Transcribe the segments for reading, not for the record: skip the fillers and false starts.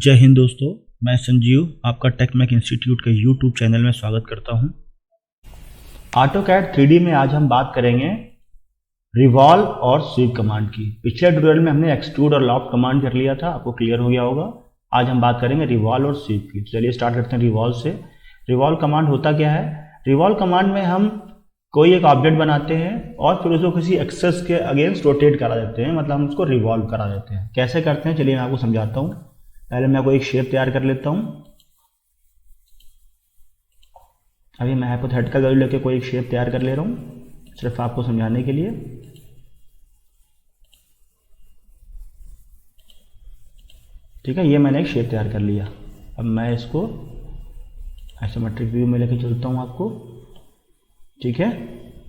जय हिंद दोस्तों, मैं संजीव आपका टेकमैक इंस्टीट्यूट के यूट्यूब चैनल में स्वागत करता हूं। ऑटोकैड 3D में आज हम बात करेंगे रिवॉल्व और स्वीप कमांड की। पिछले ट्यूटोरियल में हमने एक्सट्रूड और लॉफ्ट कमांड कर लिया था, आपको क्लियर हो गया होगा। आज हम बात करेंगे रिवॉल्व और स्वीप की। चलिए स्टार्ट करते हैं रिवॉल्व से। रिवॉल्व कमांड होता क्या है? रिवॉल्व कमांड में हम कोई एक ऑब्जेक्ट बनाते हैं और फिर उसको किसी एक्सेस के अगेंस्ट रोटेट करा देते हैं, मतलब हम उसको रिवॉल्व करा देते हैं। कैसे करते हैं चलिए मैं आपको समझाता हूँ। पहले मैं कोई एक शेप तैयार कर लेता हूं। अभी मैं हाइपोथेटिकल वैल्यू लेके कोई एक शेप तैयार कर ले रहा हूं सिर्फ आपको समझाने के लिए। ठीक है, ये मैंने एक शेप तैयार कर लिया। अब मैं इसको आइसोमेट्रिक व्यू में लेके चलता हूं आपको। ठीक है,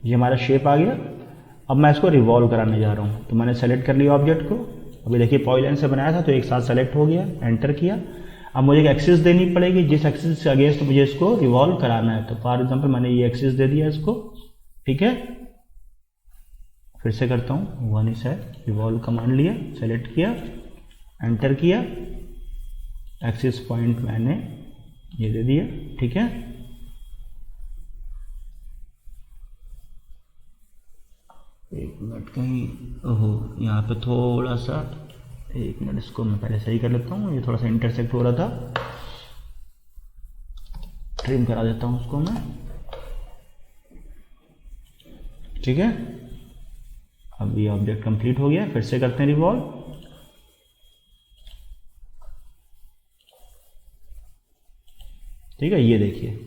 ये हमारा शेप आ गया। अब मैं इसको रिवॉल्व कराने जा रहा हूं, तो मैंने सेलेक्ट कर लिया ऑब्जेक्ट को। अभी देखिए पॉइंट से बनाया था तो एक साथ सेलेक्ट हो गया, एंटर किया। अब मुझे एक एक्सिस देनी पड़ेगी जिस एक्सिस के अगेंस्ट मुझे इसको रिवॉल्व कराना है। तो फॉर एग्जांपल मैंने ये एक्सिस दे दिया इसको। ठीक है, फिर से करता हूँ, वन इज है, रिवॉल्व कमांड लिया, सेलेक्ट किया, एंटर किया, एक्सिस पॉइंट मैंने ये दे दिया। ठीक है, एक मिनट, कहीं ओहो यहाँ पे थोड़ा सा, एक मिनट, इसको मैं पहले सही कर लेता हूँ। ये थोड़ा सा इंटरसेक्ट हो रहा था, ट्रिम करा देता हूँ उसको मैं। ठीक है, अब ये ऑब्जेक्ट कंप्लीट हो गया। फिर से करते हैं रिवॉल्व। ठीक है, ये देखिए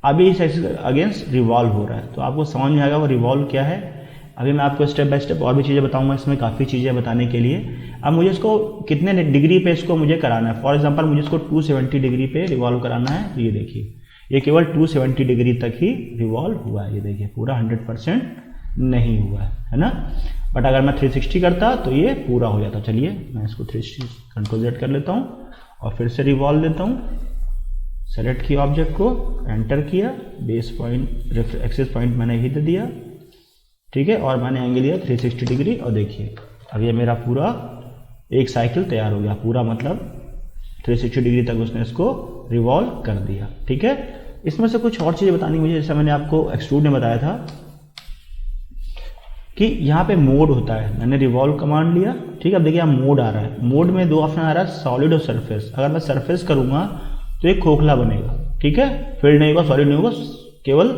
अभी इस एक्सिस अगेंस्ट रिवॉल्व हो रहा है, तो आपको समझ में आएगा वो रिवॉल्व क्या है। अभी मैं आपको स्टेप बाय स्टेप और भी चीज़ें बताऊंगा, इसमें काफ़ी चीज़ें बताने के लिए। अब मुझे इसको कितने डिग्री पे इसको मुझे कराना है। फॉर एग्जांपल मुझे इसको 270 डिग्री पे रिवॉल्व कराना है। तो ये देखिए ये केवल 270 डिग्री तक ही रिवॉल्व हुआ है। ये देखिए पूरा 100% नहीं हुआ है ना। बट अगर मैं 360 करता तो ये पूरा हो जाता। चलिए मैं इसको 360 कंट्रोल Z कर लेता हूँ और फिर से रिवॉल्व देता हूँ। सेलेक्ट किया ऑब्जेक्ट को, एंटर किया, बेस पॉइंट एक्सिस पॉइंट मैंने ही दे दिया। ठीक है, और मैंने एंगल लिया 360 डिग्री। और देखिए अब ये मेरा पूरा एक साइकिल तैयार हो गया। पूरा मतलब 360 डिग्री तक उसने इसको रिवॉल्व कर दिया। ठीक है, इसमें से कुछ और चीज़ें बतानी मुझे, जैसे मैंने आपको एक्सट्रूड में बताया था कि यहाँ पे मोड होता है। मैंने रिवॉल्व कमांड लिया। ठीक है, अब देखिए यहाँ मोड आ रहा है। मोड में दो ऑप्शन आ रहा है, सॉलिड और सरफेस। अगर मैं सरफेस करूँगा तो एक खोखला बनेगा। ठीक है, फिल्ड नहीं होगा, सॉलिड नहीं होगा, केवल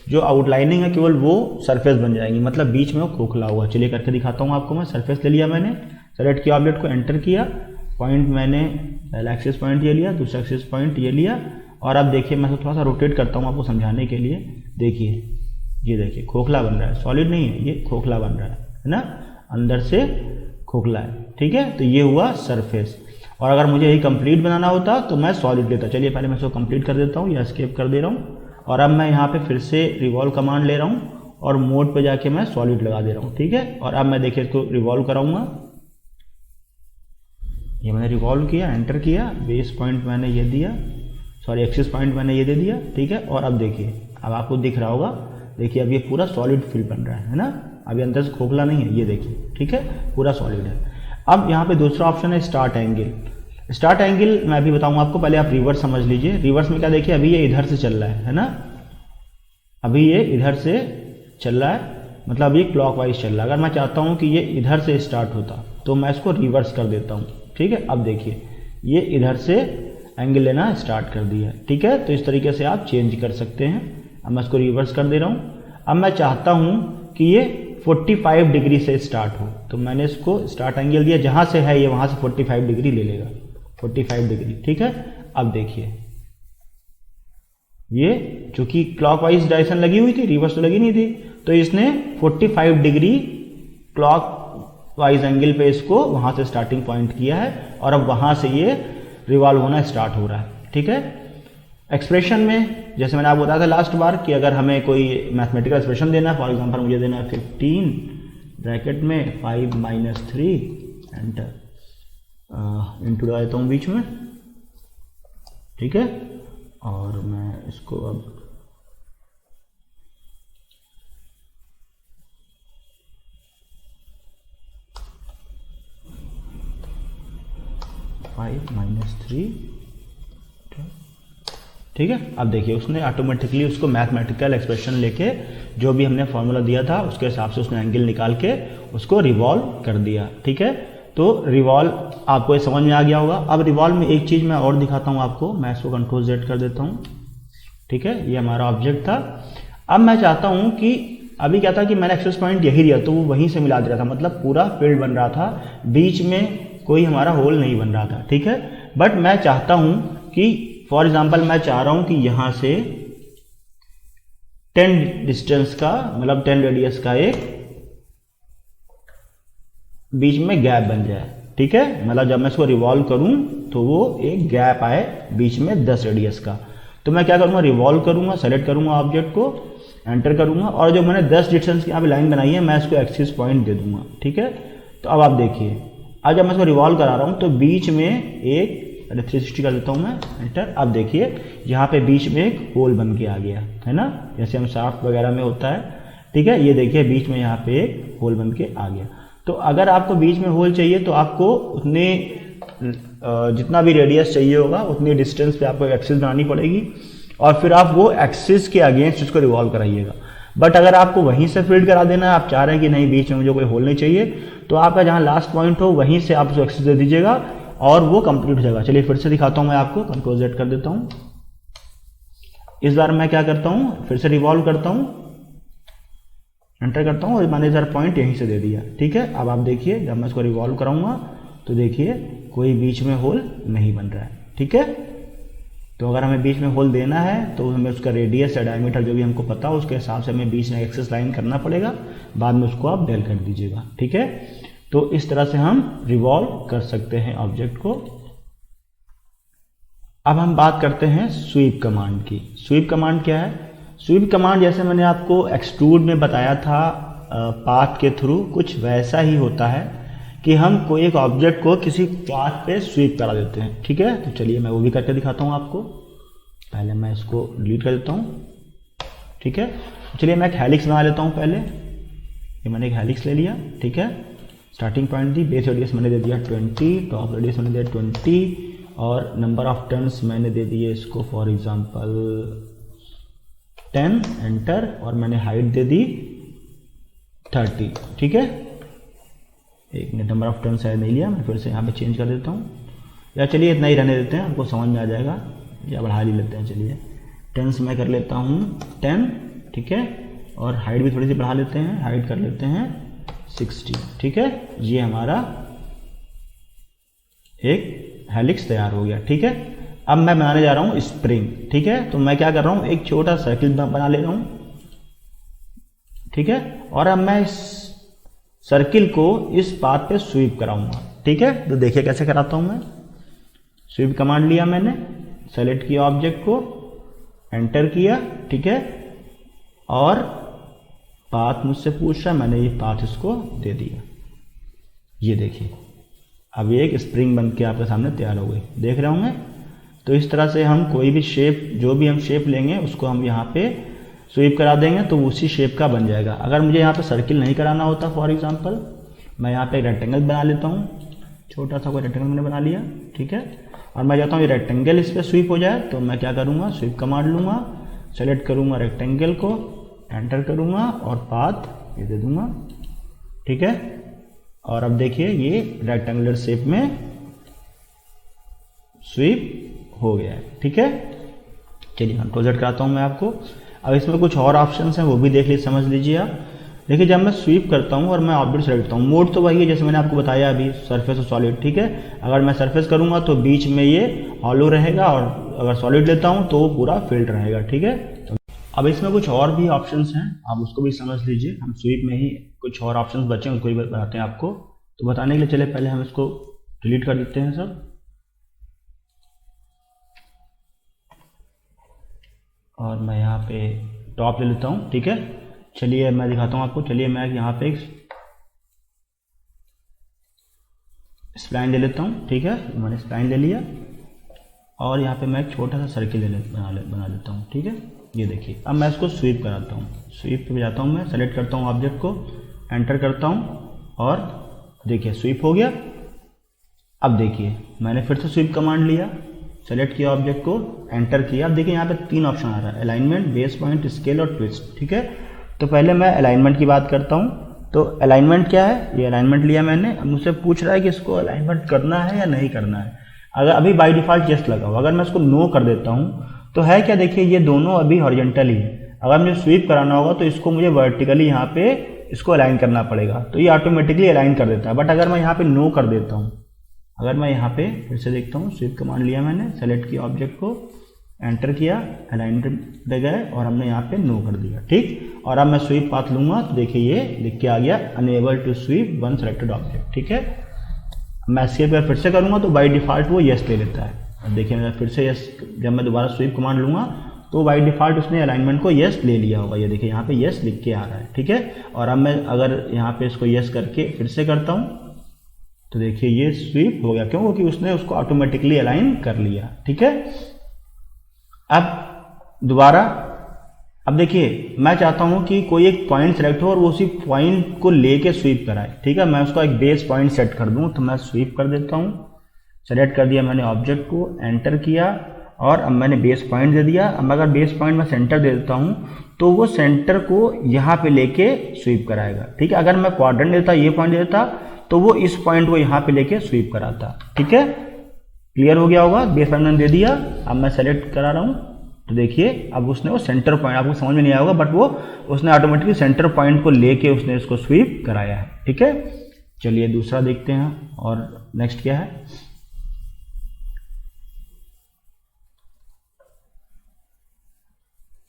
जो आउटलाइनिंग है केवल वो सरफेस बन जाएंगी, मतलब बीच में वो खोखला हुआ। चलिए करके दिखाता हूँ आपको मैं। सरफेस ले लिया मैंने, सेलेक्ट किया ऑब्जेक्ट को, एंटर किया, पॉइंट मैंने पहला एक्सिस पॉइंट ये लिया, दूसरा एक्सिस पॉइंट ये लिया। और अब देखिए मैं थोड़ा सा रोटेट करता हूँ आपको समझाने के लिए। देखिए ये देखिए खोखला बन रहा है, सॉलिड नहीं है, ये खोखला बन रहा है ना, अंदर से खोखला है। ठीक है, तो ये हुआ सरफेस। और अगर मुझे यही कंप्लीट बनाना होता तो मैं सॉलिड लेता। चलिए पहले मैं इसको कंप्लीट कर देता हूँ या एस्केप कर दे रहा हूँ। और अब मैं यहाँ पे फिर से रिवॉल्व कमांड ले रहा हूँ और मोड पे जाके मैं सॉलिड लगा दे रहा हूँ। ठीक है, और अब मैं देखिए इसको रिवॉल्व कराऊंगा। ये मैंने रिवॉल्व किया, एंटर किया, बेस पॉइंट मैंने ये दिया, सॉरी एक्सिस पॉइंट मैंने ये दे दिया। ठीक है, और अब देखिए अब आपको दिख रहा होगा, देखिए अब ये पूरा सॉलिड फील बन रहा है ना। अभी अंदर से खोखला नहीं है, ये देखिए। ठीक है, पूरा सॉलिड है। अब यहाँ पे दूसरा ऑप्शन है स्टार्ट एंगल। स्टार्ट एंगल मैं अभी बताऊंगा आपको, पहले आप रिवर्स समझ लीजिए। रिवर्स में क्या देखिए, अभी ये इधर से चल रहा है ना, अभी ये इधर से चल रहा है, मतलब ये क्लॉकवाइज चल रहा है। अगर मैं चाहता हूं कि ये इधर से स्टार्ट होता तो मैं इसको रिवर्स कर देता हूं। ठीक है, अब देखिए ये इधर से एंगल लेना स्टार्ट कर दिया। ठीक है, तो इस तरीके से आप चेंज कर सकते हैं। अब मैं इसको रिवर्स कर दे रहा हूं। अब मैं चाहता हूं कि ये 45 डिग्री से स्टार्ट हो, तो मैंने इसको स्टार्ट एंगल दिया, जहां से है ये वहां से 45 डिग्री ले लेगा, 45 डिग्री। ठीक है, अब देखिए ये चूंकि क्लॉकवाइज डायरेक्शन लगी हुई थी, रिवर्स तो लगी नहीं थी, तो इसने 45 डिग्री क्लॉकवाइज एंगल पे इसको वहां से स्टार्टिंग पॉइंट किया है और अब वहां से ये रिवॉल्व होना स्टार्ट हो रहा है। ठीक है, एक्सप्रेशन में जैसे मैंने आपको बताया था लास्ट बार कि अगर हमें कोई मैथमेटिकल एक्सप्रेशन देना है, फॉर एग्जांपल मुझे देना है 15 ब्रैकेट में 5 - 3 एंटर इंटू डाल देता हूँ बीच में। ठीक है, और मैं इसको अब 5 5 - 3, ठीक है। अब देखिए उसने ऑटोमेटिकली उसको मैथमेटिकल एक्सप्रेशन लेके जो भी हमने फॉर्मूला दिया था उसके हिसाब से उसने एंगल निकाल के उसको रिवॉल्व कर दिया, ठीक है। तो रिवॉल्व आपको ये समझ में आ गया होगा। अब रिवॉल्व में एक चीज़ मैं और दिखाता हूँ आपको, मैं इसको कंट्रोल Z कर देता हूँ, ठीक है। ये हमारा ऑब्जेक्ट था। अब मैं चाहता हूँ कि अभी क्या था कि मैंने एक्सेस पॉइंट यही दिया तो वो वहीं से मिला दे रहा था, मतलब पूरा फील्ड बन रहा था, बीच में कोई हमारा होल नहीं बन रहा था, ठीक है। बट मैं चाहता हूँ कि फॉर एग्जाम्पल मैं चाह रहा हूँ कि यहाँ से 10 डिस्टेंस का मतलब 10 रेडियस का एक बीच में गैप बन जाए, ठीक है। मतलब जब मैं इसको रिवॉल्व करूँ तो वो एक गैप आए बीच में 10 रेडियस का। तो मैं क्या करूँगा, रिवॉल्व करूँगा, सेलेक्ट करूँगा ऑब्जेक्ट को, एंटर करूँगा और जो मैंने 10 डिस्टेंस की यहाँ पे लाइन बनाई है मैं इसको एक्सिस पॉइंट दे दूँगा, ठीक है। तो अब आप देखिए, अब जब मैं इसको रिवॉल्व करा रहा हूँ तो बीच में एक 360 कर देता हूँ मैं, एंटर। अब देखिए यहाँ पे बीच में एक होल बन के आ गया है ना, जैसे हम शाफ्ट वगैरह में होता है, ठीक है। ये देखिए बीच में यहाँ पे एक होल बन के आ गया। तो अगर आपको बीच में होल चाहिए तो आपको उतने जितना भी रेडियस चाहिए होगा उतनी डिस्टेंस पे आपको एक्सिस बनानी पड़ेगी और फिर आप वो एक्सिस के अगेंस्ट उसको रिवॉल्व कराइएगा। बट अगर आपको वहीं से फील्ड करा देना है, आप चाह रहे हैं कि नहीं बीच में मुझे कोई होल नहीं चाहिए, तो आपका जहाँ लास्ट पॉइंट हो वहीं से आप उसको एक्सिस दे दीजिएगा और वो कंप्लीट हो जाएगा। चलिए फिर से दिखाता हूँ मैं आपको, कंट्रोल Z कर देता हूँ। इस बार मैं क्या करता हूँ, फिर से रिवॉल्व करता हूँ, एंटर करता हूँ और मैंने इधर पॉइंट यहीं से दे दिया, ठीक है। अब आप देखिए जब मैं इसको रिवॉल्व कराऊंगा तो देखिए कोई बीच में होल नहीं बन रहा है, ठीक है। तो अगर हमें बीच में होल देना है तो हमें उसका रेडियस या डायमीटर जो भी हमको पता हो उसके हिसाब से हमें बीच में एक्सेस लाइन करना पड़ेगा, बाद में उसको आप डेल कर दीजिएगा, ठीक है। तो इस तरह से हम रिवॉल्व कर सकते हैं ऑब्जेक्ट को। अब हम बात करते हैं स्वीप कमांड की। स्वीप कमांड क्या है? स्वीप कमांड जैसे मैंने आपको एक्सट्रूड में बताया था पाथ के थ्रू, कुछ वैसा ही होता है कि हम कोई एक ऑब्जेक्ट को किसी पाथ पे स्वीप करा देते हैं, ठीक है। तो चलिए मैं वो भी करके दिखाता हूँ आपको। पहले मैं इसको डिलीट कर देता हूँ, ठीक है। चलिए मैं एक हेलिक्स बना लेता हूँ पहले। ये मैंने एक हेलिक्स ले लिया, ठीक है। स्टार्टिंग पॉइंट दी, बेस रेडियस मैंने दे दिया 20, टॉप रेडियस मैंने दिया 20 और नंबर ऑफ टर्न्स मैंने दे दिए इसको फॉर एग्जांपल 10, एंटर। और मैंने हाइट दे दी 30, ठीक है। एक मिनट, नंबर ऑफ टर्न्स शायद नहीं लिया, मैं फिर से यहाँ पे चेंज कर देता हूँ, या चलिए इतना ही रहने देते हैं, आपको समझ में आ जाएगा, या बढ़ा ही लेते हैं। चलिए टर्न्स मैं कर लेता हूँ 10, ठीक है। और हाइट भी थोड़ी सी बढ़ा लेते हैं, हाइट कर लेते हैं 60, ठीक है। ये हमारा एक हेलिक्स तैयार हो गया, ठीक है। अब मैं बनाने जा रहा हूँ स्प्रिंग, ठीक है। तो मैं क्या कर रहा हूँ, एक छोटा सर्किल बना ले रहा हूँ, ठीक है। और अब मैं इस सर्किल को इस पाथ पे स्वीप कराऊंगा, ठीक है। तो देखिए कैसे कराता हूँ मैं। स्वीप कमांड लिया मैंने, सेलेक्ट किया ऑब्जेक्ट को, एंटर किया, ठीक है। और पाथ मुझसे पूछ रहा है, मैंने ये पाथ इसको दे दिया। ये देखिए अब ये एक स्प्रिंग बन के आपके सामने तैयार हो गई, देख रहे होंगे। तो इस तरह से हम कोई भी शेप, जो भी हम शेप लेंगे उसको हम यहाँ पे स्वीप करा देंगे तो उसी शेप का बन जाएगा। अगर मुझे यहाँ पे सर्किल नहीं कराना होता, फॉर एग्जांपल मैं यहाँ पे एक रेक्टेंगल बना लेता हूँ, छोटा सा कोई रेक्टेंगल मैंने बना लिया, ठीक है। और मैं चाहता हूँ ये रेक्टेंगल इस पर स्वीप हो जाए, तो मैं क्या करूँगा, स्वीप कमांड लूँगा, सेलेक्ट करूँगा रेक्टेंगल को, एंटर करूँगा और पाथ ये दे दूँगा, ठीक है। और अब देखिए ये रेक्टेंगुलर शेप में स्वीप हो गया है, ठीक है। चलिए कंट्रोल Z कराता हूँ मैं आपको। अब इसमें कुछ और ऑप्शंस हैं, वो भी देख लीजिए, समझ लीजिए आप। देखिए जब मैं स्वीप करता हूँ और मैं ऑब्जेक्ट सेलेक्ट करता हूँ, मोड तो वही है जैसे मैंने आपको बताया अभी, सरफेस और सॉलिड, ठीक है। अगर मैं सरफेस करूँगा तो बीच में ये हॉलो रहेगा और अगर सॉलिड लेता हूँ तो पूरा फिल्ड रहेगा, ठीक है। तो अब इसमें कुछ और भी ऑप्शंस हैं, आप उसको भी समझ लीजिए। हम स्वीप में ही कुछ और ऑप्शंस बचे हैं, उसको भी बताते हैं आपको। तो बताने के लिए चले पहले हम इसको डिलीट कर देते हैं सब, और मैं यहाँ पे टॉप ले लेता हूँ, ठीक है। चलिए मैं दिखाता हूँ आपको। चलिए मैं यहाँ पे स्प्लाइन ले लेता हूँ, ठीक है। मैंने स्प्लाइन ले लिया और यहाँ पे मैं एक छोटा सा सर्किल बना लेता हूँ, ठीक है। ये देखिए अब मैं इसको स्वीप कराता हूँ। स्वीप पे जाता हूँ, मैं सेलेक्ट करता हूँ ऑब्जेक्ट को, एंटर करता हूँ और देखिए स्वीप हो गया। अब देखिए मैंने फिर से स्वीप कमांड लिया, सेलेक्ट किया ऑब्जेक्ट को, एंटर किया। अब देखिए यहाँ पे 3 ऑप्शन आ रहा है, अलाइनमेंट, बेस पॉइंट, स्केल और ट्विस्ट। ठीक है, तो पहले मैं अलाइनमेंट की बात करता हूँ। तो अलाइनमेंट क्या है, ये अलाइनमेंट लिया मैंने। अब मुझसे पूछ रहा है कि इसको अलाइनमेंट करना है या नहीं करना है। अगर अभी बाय डिफॉल्ट यस लगा हुआ, अगर मैं इसको नो कर देता हूँ तो है क्या, देखिए ये दोनों अभी हॉरिजॉन्टल ही है। अगर मुझे स्वीप कराना होगा तो इसको मुझे वर्टिकली यहाँ पे इसको अलाइन करना पड़ेगा, तो ये ऑटोमेटिकली अलाइन कर देता है। बट अगर मैं यहाँ पे नो कर देता हूँ, अगर मैं यहाँ पे फिर से देखता हूँ, स्वीप कमांड लिया मैंने, सेलेक्ट किया ऑब्जेक्ट को, एंटर किया, अलाइनमेंट पे गए और हमने यहाँ पे नो कर दिया। ठीक, और अब मैं स्वीप पाथ लूंगा तो देखिए ये लिख के आ गया, unable to sweep one selected object. ठीक है, मैं एस्केप पर फिर से करूँगा तो बाई डिफॉल्ट वो यस ले लेता है। अब देखिए मैं फिर से यस, जब मैं दोबारा स्वीप कमांड लूंगा तो बाई डिफॉल्ट उसने अलाइनमेंट को यस ले लिया होगा। ये देखिए यहाँ पे यस लिख के आ रहा है। ठीक है, और अब मैं अगर यहाँ पे इसको यस करके फिर से करता हूँ तो देखिए ये स्वीप हो गया, क्यों, क्योंकि उसने उसको ऑटोमेटिकली अलाइन कर लिया। ठीक है, अब दोबारा, अब देखिए मैं चाहता हूँ कि कोई एक पॉइंट सेलेक्ट हो और वो उसी पॉइंट को लेके स्वीप कराए। ठीक है, मैं उसका एक बेस पॉइंट सेट कर दूँ, तो मैं स्वीप कर देता हूँ, सेलेक्ट कर दिया मैंने ऑब्जेक्ट को, एंटर किया और अब मैंने बेस पॉइंट दे दिया। अब अगर बेस पॉइंट में सेंटर दे देता हूँ तो वो सेंटर को यहाँ पे लेके स्वीप कराएगा। ठीक है, अगर मैं क्वाड्रेंट देता, ये पॉइंट देता, तो वो इस पॉइंट को यहाँ पे लेके स्वीप कराता। ठीक है, क्लियर हो गया होगा, बेस पॉइंट मैंने दे दिया। अब मैं सेलेक्ट करा रहा हूँ तो देखिए अब उसने वो सेंटर पॉइंट, आपको समझ में नहीं आएगा बट वो उसने ऑटोमेटिकली सेंटर पॉइंट को लेके उसने इसको स्वीप कराया है। ठीक है, चलिए दूसरा देखते हैं और नेक्स्ट क्या है।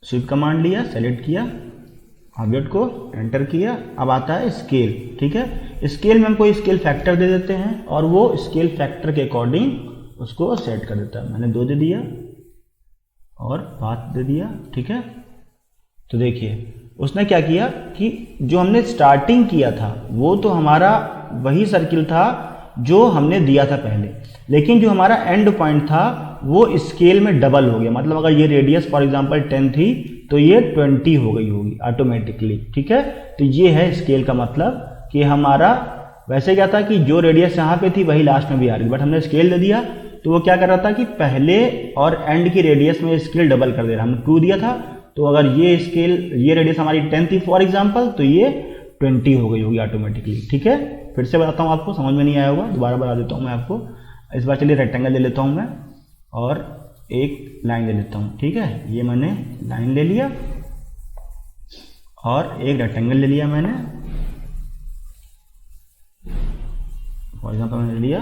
स्वीप कमांड लिया, सेलेक्ट किया ऑब्जेक्ट को, एंटर किया। अब आता है स्केल। ठीक है, स्केल में हम कोई स्केल फैक्टर दे देते हैं और वो स्केल फैक्टर के अकॉर्डिंग उसको सेट कर देता है। मैंने 2 दे दिया और 5 दे दिया। ठीक है, तो देखिए उसने क्या किया कि जो हमने स्टार्टिंग किया था वो तो हमारा वही सर्किल था जो हमने दिया था पहले, लेकिन जो हमारा एंड पॉइंट था वो स्केल में डबल हो गया। मतलब अगर ये रेडियस फॉर एग्जांपल 10 थी तो ये 20 हो गई होगी ऑटोमेटिकली। ठीक है, तो ये है स्केल का मतलब कि हमारा वैसे क्या था कि जो रेडियस यहाँ पे थी वही लास्ट में भी आ रही, बट हमने स्केल दे दिया तो वो क्या कर रहा था कि पहले और एंड की रेडियस में स्केल डबल कर दे रहा। हमने 2 दिया था तो अगर ये स्केल, ये रेडियस हमारी 10 थी फॉर एग्जांपल, तो ये 20 हो गई होगी ऑटोमेटिकली। ठीक है, फिर से बताता हूँ, आपको समझ में नहीं आया होगा, दोबारा बता देता हूँ मैं आपको। इस बार चलिए रेक्टेंगल ले लेता हूँ मैं और एक लाइन ले लेता हूँ। ठीक है, ये मैंने लाइन ले लिया और एक रेक्टेंगल ले लिया मैंने, फॉर एग्जांपल मैंने लिया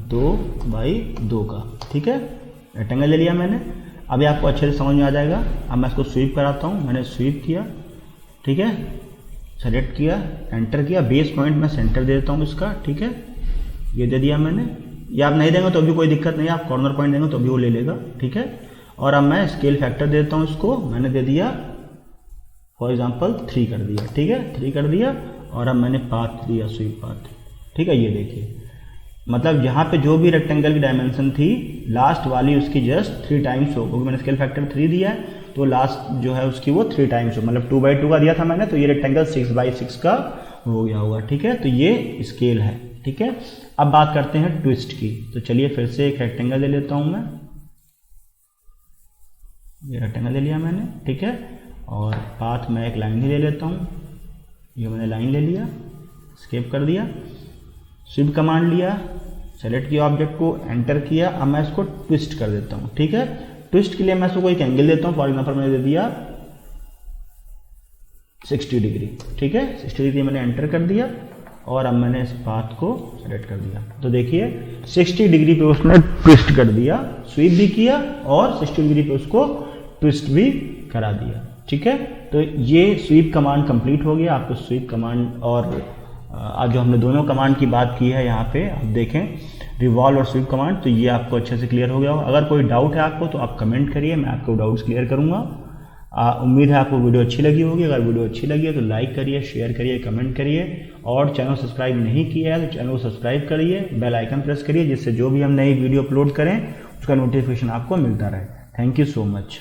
2x2 का। ठीक है, रेक्टेंगल ले लिया मैंने। अभी आपको अच्छे से समझ में आ जाएगा। अब मैं इसको स्वीप कराता हूँ, मैंने स्वीप किया। ठीक है, सेलेक्ट किया, एंटर किया, बेस पॉइंट में सेंटर दे देता हूँ इसका। ठीक है, ये दे दिया मैंने। ये आप नहीं देंगे तो भी कोई दिक्कत नहीं है, आप कॉर्नर पॉइंट देंगे तो भी वो ले लेगा। ठीक है, और अब मैं स्केल फैक्टर देता हूँ इसको, मैंने दे दिया फॉर एग्जांपल 3 कर दिया। ठीक है, 3 कर दिया और अब मैंने पाथ दिया, स्वीप पाथ। ठीक है, ये देखिए मतलब यहाँ पे जो भी रेक्टेंगल की डायमेंशन थी लास्ट वाली उसकी जस्ट 3 टाइम्स हो, क्योंकि मैंने स्केल फैक्टर 3 दिया है तो लास्ट जो है उसकी वो 3 टाइम्स हो। मतलब 2x2 का दिया था मैंने, तो ये रेक्टेंगल 6x6 का हो गया होगा। ठीक है, तो ये स्केल है। ठीक है, अब बात करते हैं ट्विस्ट की। तो चलिए फिर से एक रेक्टेंगल ले लेता हूँ मैं, ये रेक्टेंगल ले लिया मैंने। ठीक है, और पाथ में एक लाइन ही ले लेता हूँ, ये मैंने लाइन ले लिया, स्केप कर दिया, स्वीप कमांड लिया, सेलेक्ट किया ऑब्जेक्ट को, एंटर किया। अब मैं इसको ट्विस्ट कर देता हूँ। ठीक है, ट्विस्ट के लिए मैं इसको एक एंगल देता हूँ, फॉर एग्जांपल मैंने दे दिया 60 डिग्री। ठीक है, 60 डिग्री मैंने एंटर कर दिया और अब मैंने इस पाथ को सेलेक्ट कर दिया। तो देखिए 60 डिग्री पे उसने ट्विस्ट कर दिया, स्वीप भी किया और 60 डिग्री पे उसको ट्विस्ट भी करा दिया। ठीक है, तो ये स्वीप कमांड कंप्लीट हो गया। आपको स्वीप कमांड और आज जो हमने दोनों कमांड की बात की है यहाँ पे आप देखें, रिवॉल्व और स्वीप कमांड, तो ये आपको अच्छे से क्लियर हो गया होगा। अगर कोई डाउट है आपको तो आप कमेंट करिए, मैं आपको डाउट्स क्लियर करूँगा। उम्मीद है आपको वीडियो अच्छी लगी होगी। अगर वीडियो अच्छी लगी है तो लाइक करिए, शेयर करिए, कमेंट करिए और चैनल सब्सक्राइब नहीं किया है तो चैनल को सब्सक्राइब करिए, बेल आइकन प्रेस करिए, जिससे जो भी हम नई वीडियो अपलोड करें उसका नोटिफिकेशन आपको मिलता रहे। Thank you so much.